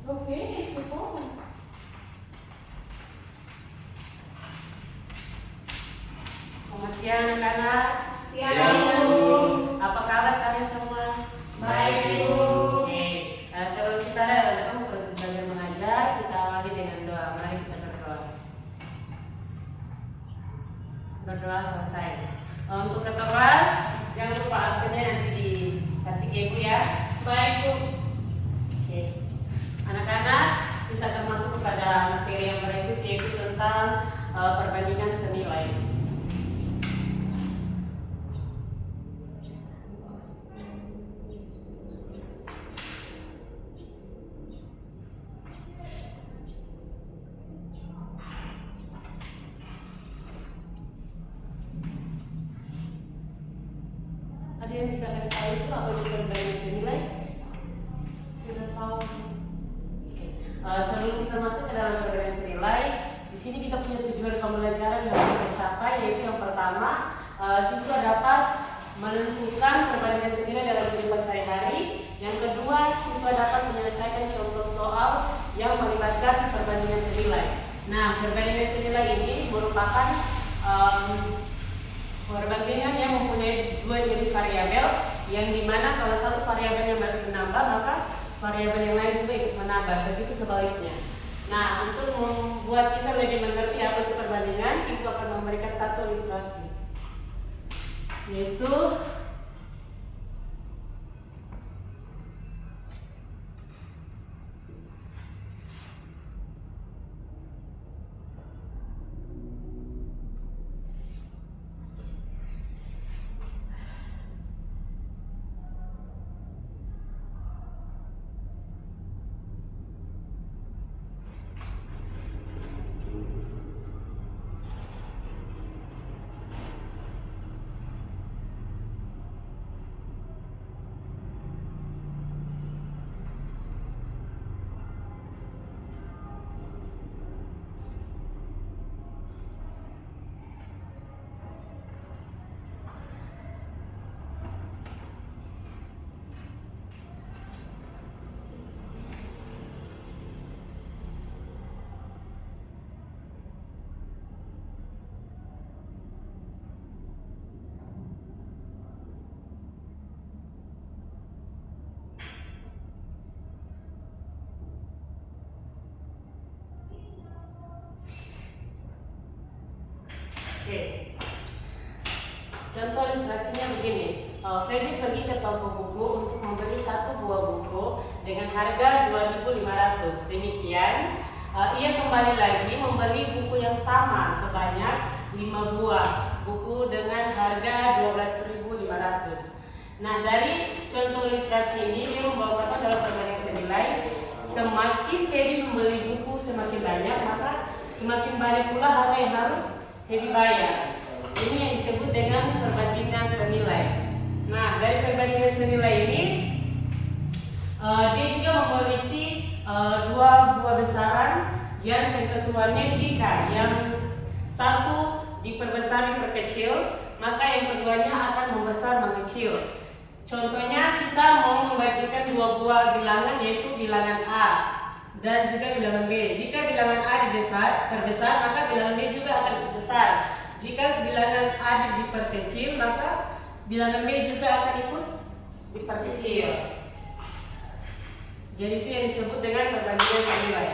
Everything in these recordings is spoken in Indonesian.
Oke, cukup. Selamat siang anak-anak. Siang, Ibu. Apa kabar kalian semua? Baik, Ibu. Oke, sebelum kita dalam proses belajar mengajar, kita awali dengan doa. Mari kita berdoa. Berdoa selesai. Untuk ke kelas, jangan lupa absennya nanti dikasih ke Ibu ya. Baik, Bu. Oke. Anak-anak, kita akan masuk kepada materi yang berikut, yaitu tentang perbandingan senilai. Ada yang bisa kasih tahu itu apa itu perbandingan senilai? Sudah tahu. Sebelum kita masuk ke dalam perbandingan senilai, di sini kita punya tujuan pembelajaran yang harus kita capai, yaitu yang pertama, siswa dapat menentukan perbandingan senilai dalam kehidupan sehari-hari. Yang kedua, siswa dapat menyelesaikan contoh soal yang melibatkan perbandingan senilai. Nah, perbandingan senilai ini merupakan perbandingan yang mempunyai dua jenis variabel, yang dimana kalau satu variabelnya menambah, maka variabel yang lain juga ikut menambah, begitu sebaliknya. Nah, untuk membuat kita lebih mengerti apa itu perbandingan, Ibu akan memberikan satu ilustrasi, yaitu Oke. Contoh ilustrasinya begini. Feby pergi ke toko buku untuk membeli satu buah buku dengan harga 2.500. Demikian, ia kembali lagi membeli buku yang sama sebanyak 5 buah buku dengan harga 12.500. Nah, dari contoh ilustrasi ini dia membawakan dalam perbandingan senilai. Semakin Feby membeli buku semakin banyak, maka semakin banyak pula harga yang harus Feby bayar. Ini yang disebut dengan perbandingan senilai. Nah, dari perbandingan senilai ini, dia juga memiliki dua buah besaran yang ketentuannya jika yang satu diperbesar diperkecil, maka yang keduanya akan membesar mengecil. Contohnya, kita mau membagikan dua buah bilangan, yaitu bilangan A dan juga bilangan B. Jika bilangan A terbesar, maka bilangan B juga akan terbesar. Jika bilangan A diperkecil, maka bilangan B juga akan ikut diperkecil. Jadi itu yang disebut dengan perbandingan senilai.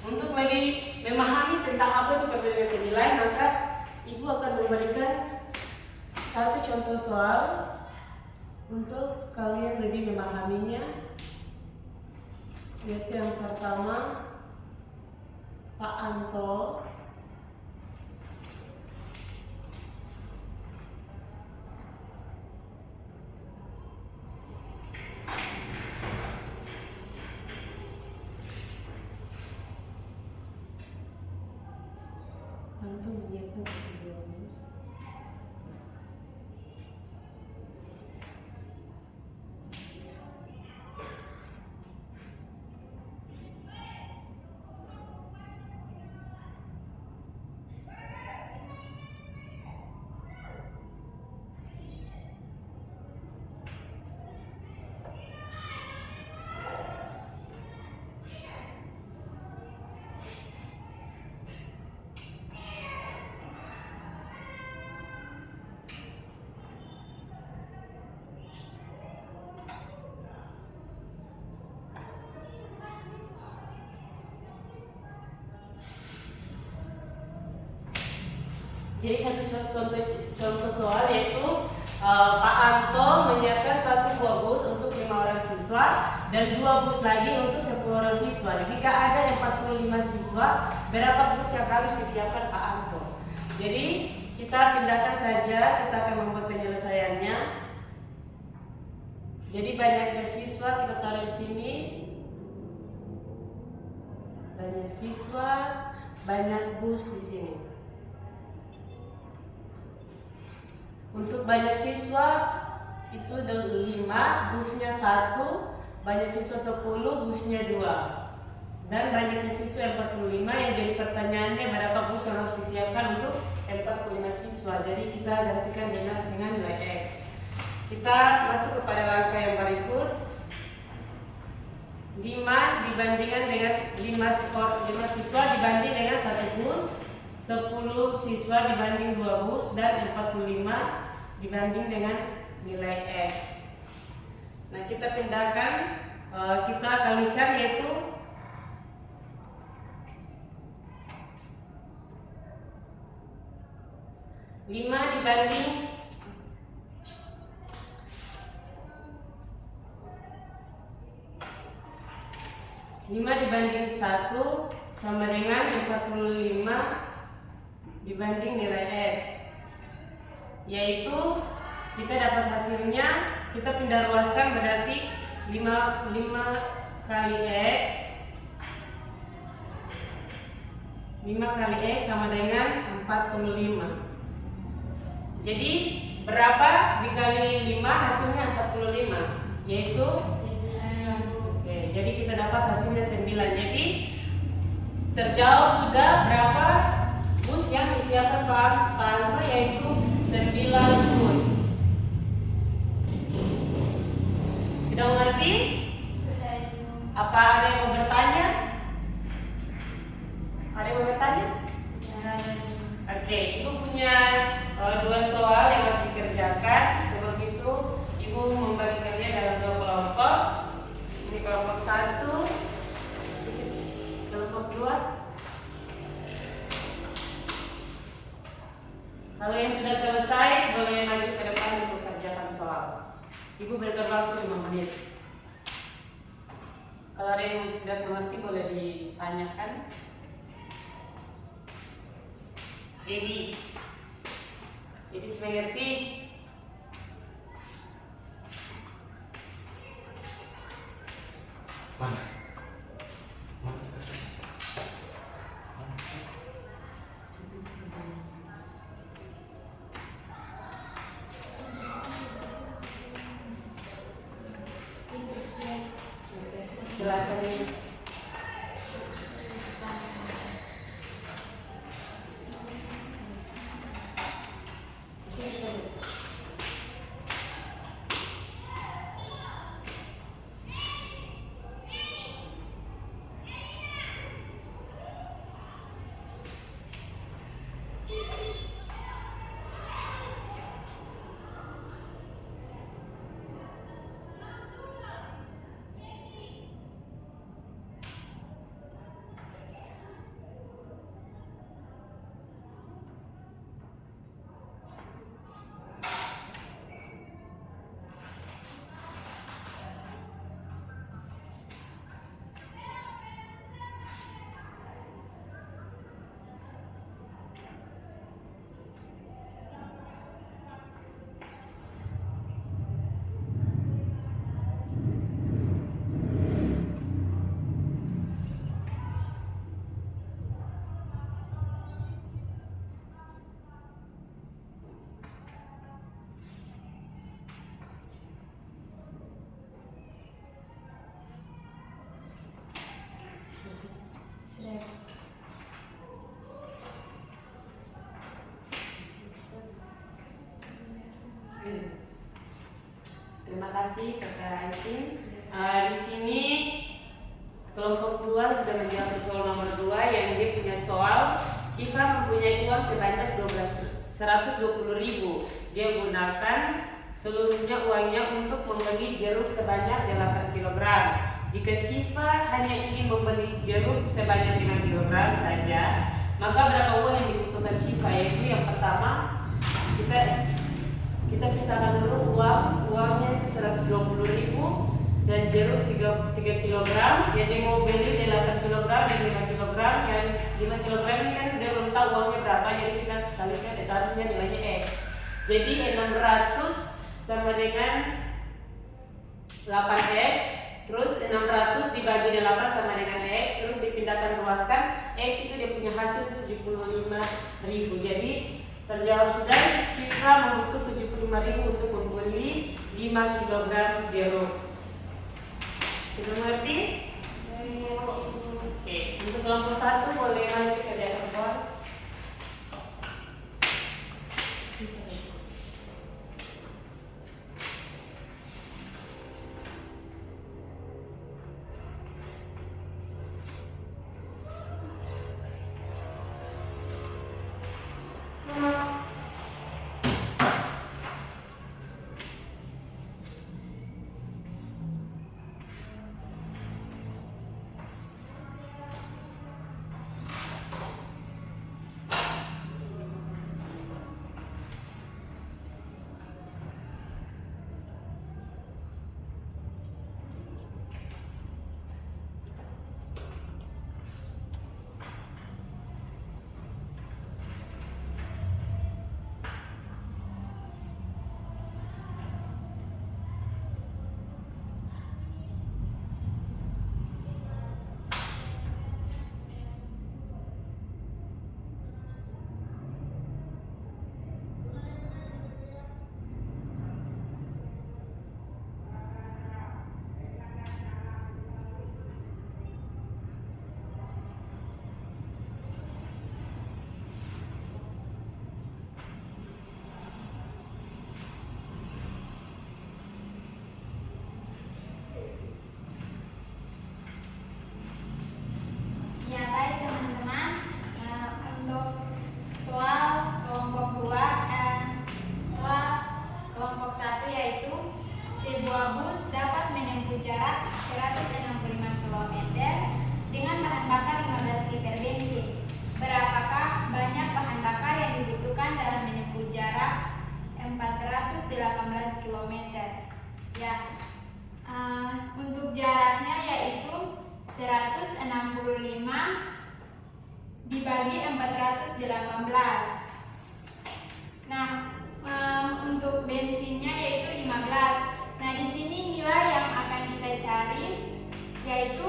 Untuk lebih memahami tentang apa itu perbandingan senilai, maka Ibu akan memberikan satu contoh soal untuk kalian lebih memahaminya. Yaitu yang pertama, Pak Anto menyiapkan satu bonus. Jadi satu contoh soal yaitu Pak Anto menyiapkan 1 buah bus untuk 5 orang siswa dan 2 bus lagi untuk 10 orang siswa. Jika ada 45 siswa, berapa bus yang harus disiapkan Pak Anto? Jadi kita pindahkan saja, kita akan membuat penyelesaiannya. Jadi banyaknya siswa kita taruh di sini. Banyak siswa, banyak bus di sini. Untuk banyak siswa itu 5, busnya 1, banyak siswa 10, busnya 2. Dan banyaknya siswa 45, yang jadi pertanyaannya berapa bus yang harus disiapkan untuk 45 siswa. Jadi kita gantikan dengan nilai X. Kita masuk kepada langkah yang berikut. 5 dibandingkan dengan 5 siswa dibanding dengan 1 bus, 10 siswa dibanding 2 bus, dan 45 dibanding dengan nilai X. Nah, kita pindahkan, kita kalikan yaitu 5 dibanding 1 sama dengan 45 dibanding nilai X, yaitu kita dapat hasilnya, kita pindah ruaskan berarti 5 kali X 5 kali X sama dengan 45. Jadi berapa dikali 5 hasilnya 45, yaitu 9. oke, jadi kita dapat hasilnya 9. Jadi terjawab sudah berapa bus yang disiapkan Pak Anto, yaitu 9 bus. Sudah mengerti? Sudah, Ibu. Apa ada yang mau bertanya? Ada yang mau bertanya? Oke, Ibu punya 2 soal yang harus dikerjakan. Sebelum itu Ibu membagikannya dalam 2 kelompok. Ini kelompok 1, kelompok 2. Kalau yang sudah selesai boleh maju ke depan untuk kerjakan soal. Ibu berikan waktu 5 menit. Kalau ada yang sudah mengerti boleh ditanyakan. Jadi mengerti. Mana? Silakan Ibu. Terima kasih Kakak Aitin. Di sini kelompok 2 sudah menjawab soal nomor 2 yang dia punya soal. Syifa mempunyai uang sebanyak 120.000. Dia gunakan seluruhnya uangnya untuk membeli jeruk sebanyak 8 kg. Jika Syifa hanya ingin membeli jeruk sebanyak 5 kg saja, Maka berapa uang yang dibutuhkan Syifa? Yaitu yang pertama kita pisahkan dulu uangnya itu 120.000 dan jeruk 3 kg. Yang dia mau beli 8 kg dan 5 kg. Yang 5 kg ini kan dia belum tahu uangnya berapa, jadi kita kalikan detailnya nilainya X. Jadi 600 sama dengan 8X, terus 600 dibagi 8 sama dengan X, terus dipindahkan luaskan X itu dia punya hasil 75.000. Jadi terjawab sudah, Syifa membutuhkan 75.000 untuk membeli 5 kg jeruk. Sudah mengerti? Oke, untuk kelompok 1 boleh lanjut ke atas soal. Ya baik teman-teman, untuk soal kelompok 1 yaitu sebuah bus dapat menempuh jarak 165 km dengan bahan bakar 15 liter bensin. Berapakah banyak bahan bakar yang dibutuhkan dalam menempuh jarak 418 km? Ya, untuk jaraknya yaitu 165 dibagi 418. Nah, untuk bensinnya yaitu 15. Nah, di sini nilai yang akan kita cari yaitu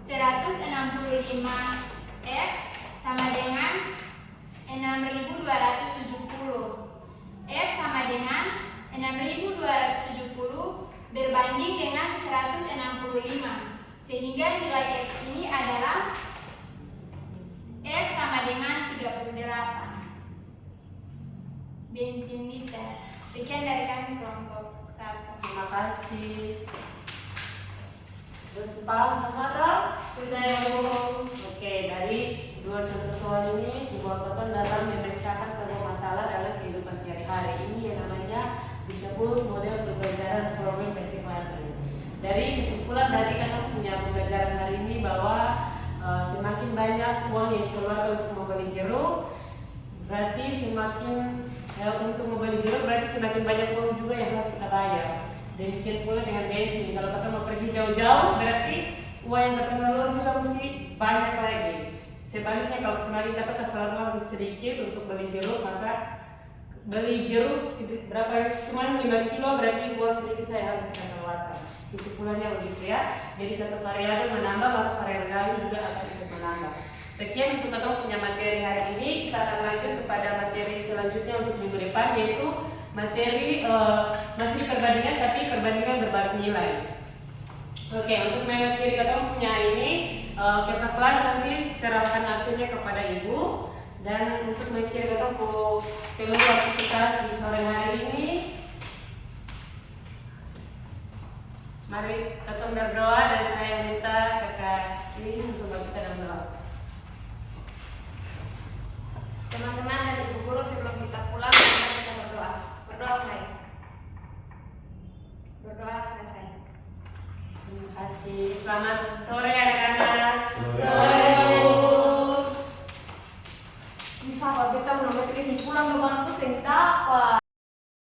165 X sama dengan 6.270. X sama dengan 6.270 berbanding dengan 165. Sehingga nilai X ini adalah X sama dengan 38 bensin liter. Sekian dari kami kelompok 1. Terima kasih. Terus paham semua toh? Sudah ya Bu. Oke, dari 2 contoh soal ini sebuah tokoh datang memecahkan sebuah masalah dalam kehidupan sehari-hari. Ini yang namanya disebut model pembelajaran problem basic learning. Dari kesimpulan dari kita punya pembelajaran hari ini bahwa semakin banyak uang yang dikeluarkan untuk membeli jeruk, berarti semakin untuk membeli jeruk berarti semakin banyak uang juga yang harus kita bayar. Demikian pula dengan bensin. Kalau kita mau pergi jauh-jauh, berarti uang yang kita keluar juga mesti banyak lagi. Sebaliknya kalau semakin dapat keluar sedikit untuk beli jeruk, maka beli jeruk berapa? Cuma 5 kilo, berarti uang sedikit saya harus kita keluarkan. Kesimpulannya begitu ya. Jadi satu variabel menambah, maka variabel lain juga akan ikut menambah. Sekian untuk ketemu punya materi hari ini. Kita akan lanjut kepada materi selanjutnya untuk minggu depan, yaitu materi masih perbandingan tapi perbandingan berbalik nilai. Oke, untuk materi ketemu punya ini kita kelas nanti serahkan hasilnya kepada ibu. Dan untuk materi ketemu seluruh aktivitas di sore hari ini, mari tetap berdoa dan saya minta kakak ini untuk bantu kita dalam doa. Teman-teman dan ibu guru, sebelum kita pulang kita berdoa. Berdoa mulai. Berdoa selesai. Terima kasih. Selamat sore anak